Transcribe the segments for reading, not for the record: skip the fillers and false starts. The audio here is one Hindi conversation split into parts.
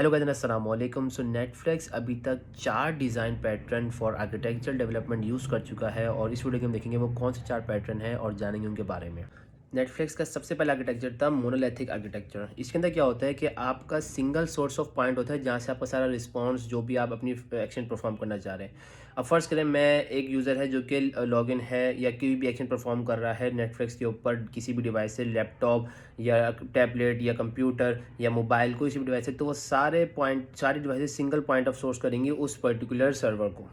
हेलो गाइस, अस्सलाम वालेकुम। सो नेटफ्लिक्स अभी तक 4 design pattern for architectural development use कर चुका है और इस वीडियो में हम देखेंगे वो कौन से 4 पैटर्न हैं और जानेंगे उनके बारे में। नेटफ्लिक्स का सबसे पहला आर्किटेक्चर था मोनोलिथिक आर्किटेक्चर। इसके अंदर क्या होता है कि आपका सिंगल सोर्स ऑफ पॉइंट होता है जहाँ से आपका सारा रिस्पॉन्स जो भी आप अपनी एक्शन परफॉर्म करना चाह रहे हैं। अब फ़र्ज़ करें मैं एक यूज़र है जो कि लॉगिन है या कोई भी एक्शन परफॉर्म कर रहा है नेटफ्लिक्स के ऊपर किसी भी डिवाइस से, लैपटॉप या टैबलेट या कंप्यूटर या मोबाइल, कोई सी भी डिवाइस है, तो वो सारी devices single point of source करेंगी उस पर्टिकुलर सर्वर को।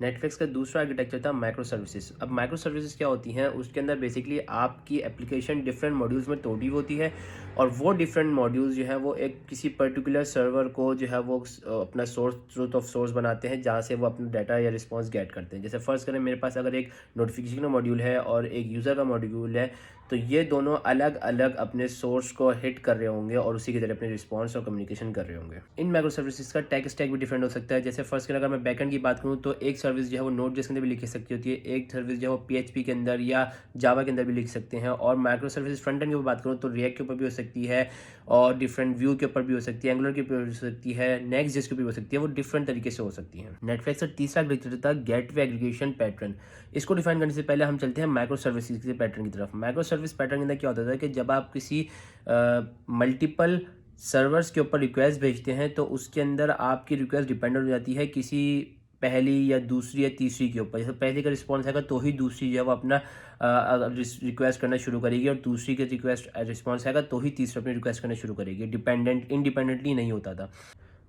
नेटफ्लिक्स का दूसरा आर्किटेक्चर था माइक्रो सर्विसेज। अब माइक्रो सर्विसेज क्या होती हैं? उसके अंदर बेसिकली आपकी एप्लीकेशन डिफरेंट मॉड्यूल्स में तोड़ी होती है और वो डिफरेंट मॉड्यूल्स जो है वो एक किसी पर्टिकुलर सर्वर को जो है वो अपना सोर्स ट्रूथ ऑफ सोर्स बनाते हैं जहाँ से वो अपना डाटा या रिस्पॉन्स गेट करते हैं। जैसे फ़र्ज़ करें मेरे पास अगर एक नोटिफिकेशन का मॉड्यूल है और एक यूज़र का मॉड्यूल है, तो ये दोनों अलग अलग अपने सोर्स को हिट कर रहे होंगे और उसी के ज़रिए अपने रिस्पॉन्स और कम्युनिकेशन कर रहे होंगे। इन माइक्रो सर्विसेज का टेक स्टैक भी डिफरेंट हो सकता है। जैसे फ़र्स्ट करें अगर मैं बैकएंड की बात करूँ तो एक सर्विस जो है वो नोड.जेएस के अंदर भी लिखी सकती होती है, एक सर्विस जो है वो पीएचपी के अंदर या जावा के अंदर भी लिख सकते हैं। और माइक्रो सर्विस फ्रंट एंड की बात करूँ तो रिएक्ट के ऊपर भी हो सकती है और डिफरेंट व्यू के ऊपर भी हो सकती है, एंगुलर के ऊपर भी हो सकती है, नेक्स्ट जेएस के ऊपर भी हो सकती है। वो डिफरेंट तरीके से हो सकती है। नेटफ्लिक्स का तीसरा आर्किटेक्चर था गेटवे एग्रीगेशन पैटर्न। इसको डिफाइन करने से पहले हम चलते हैं माइक्रो सर्विसेज के पैटर्न की तरफ। माइक्रो सर्विस पैटर्न के अंदर क्या होता है कि जब आप किसी मल्टीपल सर्वर्स के ऊपर रिक्वेस्ट भेजते हैं तो उसके अंदर आपकी रिक्वेस्ट डिपेंडेंट हो जाती है किसी पहली या दूसरी या तीसरी के ऊपर। जैसे पहले का रिस्पॉन्स आएगा तो ही दूसरी जो है वो अपना रिक्वेस्ट करना शुरू करेगी और दूसरी के रिस्पॉन्स आएगा तो ही तीसरी अपनी रिक्वेस्ट करना शुरू करेगी। इंडिपेंडेंटली नहीं होता था।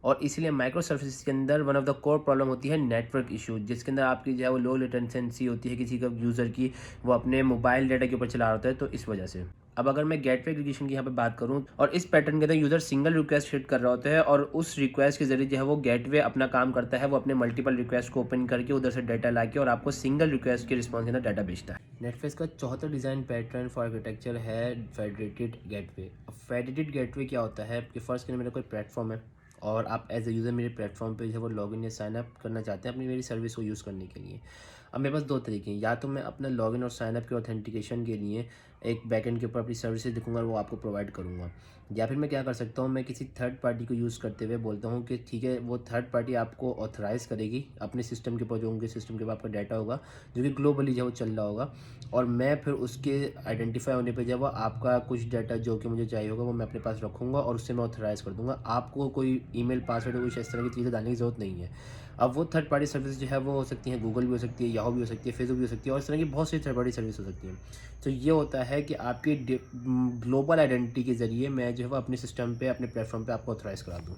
और इसीलिए माइक्रो सर्विसेज के अंदर one of the core problem होती है नेटवर्क इशू, जिसके अंदर आपकी जो है वो लो लेटेंसी होती है किसी का यूज़र की, वो अपने मोबाइल डाटा के ऊपर चला रहा होता है, तो इस वजह से। अब अगर मैं गेटवे एग्रीगेशन की यहाँ पे बात करूँ और इस पैटर्न के अंदर यूज़र सिंगल रिक्वेस्ट हिट कर रहा होता है और उस रिक्वेस्ट के जरिए जो है वो गेटवे अपना काम करता है, वो अपने मल्टीपल रिक्वेस्ट को ओपन करके उधर से डाटा लाके और आपको सिंगल रिक्वेस्ट के रिस्पॉन्स के अंदर डाटा भेजता है। नेटफ्लिक्स का चौथा डिज़ाइन पैटर्न फॉर आर्किटेक्चर है फेडरेटेड गेटवे। अब फेडरेटेड गेटवे क्या होता है कि फर्स्ट के मेरा कोई प्लेटफॉर्म है और आप एज ए यूज़र मेरे प्लेटफॉर्म पे जो है वो लॉगिन या साइन अप करना चाहते हैं अपनी मेरी सर्विस को यूज़ करने के लिए। अब मेरे पास दो तरीके हैं, या तो मैं अपना लॉगिन और साइन अप के ऑथेंटिकेशन के लिए एक बैकएंड के ऊपर अपनी सर्विसेज लिखूंगा और वो आपको प्रोवाइड करूंगा, या फिर मैं क्या कर सकता हूँ, मैं किसी थर्ड पार्टी को यूज़ करते हुए बोलता हूँ कि ठीक है वो थर्ड पार्टी आपको ऑथराइज़ करेगी अपने सिस्टम के ऊपर, जो उनके सिस्टम के ऊपर आपका डाटा होगा जो कि ग्लोबली जो वो चल रहा होगा, और मैं फिर उसके आइडेंटिफाई होने पे जब आपका कुछ डाटा जो कि मुझे चाहिए होगा वो मैं अपने पास रखूँगा और उससे मैं ऑथराइज़ कर दूँगा। आपको कोई ईमेल पासवर्ड या कुछ इस तरह की चीज़ें डालने की ज़रूरत नहीं है। अब वो थर्ड पार्टी सर्विस जो है वो हो सकती है गूगल भी हो सकती है, याहू भी हो सकती है, फेसबुक भी हो सकती है और इस तरह की बहुत सी थर्ड पार्टी सर्विस हो सकती है। तो ये होता है कि आपकी ग्लोबल आइडेंटिटी के ज़रिए मैं जो है वो अपने सिस्टम पे, अपने प्लेटफॉर्म पे आपको ऑथराइज़ करा दूँ।